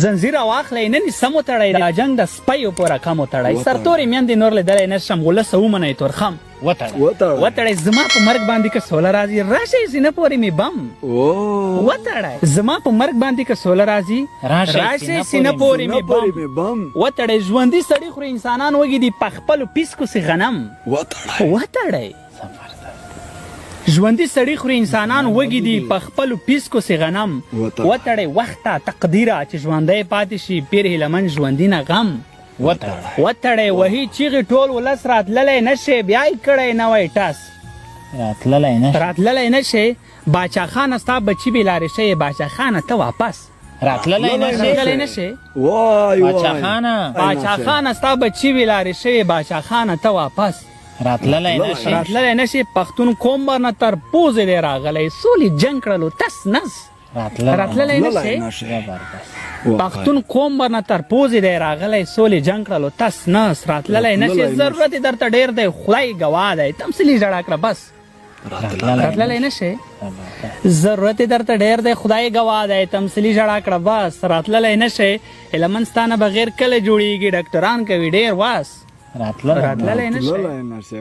زنځیر واخلئ نن یې سم وتړئ دا جنګ د سپیو پوره کم وتړئ سرتورې میندې نور لیدلی نه شم ولس ومنئ تورخم وتړئ زما په مرګ باندې که سوله راځي راشئ سینه پورې مې بم وتړئ زما په مرګ باندې که سوله راځي راشئ سینه پورې مې بم وتړئ ژوندي سړي خوري انسانان وږي دي په خپلو پیسکو سي غنم وتړئ ژوندي سړي خوري انسانان وږي دي په خپلو پیسکو سي غنم وتړئ وخته تقدیره چې ژوندی پاتې شي پیر هیلمن ژوندي نه غم وتړئ وهي چیغې ټول ولس راتللی نه شي بیا یې کړی نوی ټس راتللی نه شي باچا خانه ستا بچي بې لارې شوی باچا خانه ته واپس راتللی نه شي باچا خانه ستا بچي بې لارې شوی باچا خانه ته واپس راتللی نه شي پښتون قوم برنه تر پوزې دی راغلی سولې جنګ کړلو تس نس راتللی نه شي پښتون قوم برنه تر پوزې دی راغلی سولې جنګ کړلو تس نس راتللی نه شي ضرورت یې درته ډېر دی خدای ګواه دی تمثیلي ژړا کړه بس راتللی نه شي ضرورت یې درته ډېر دی خدای ګواه دی تمثیلي ژړا کړه بس راتللی نه شي هیلمن ستا نه بغیر کله جوړېږي ډاکټران کوي ډېر واس راتللی نه شي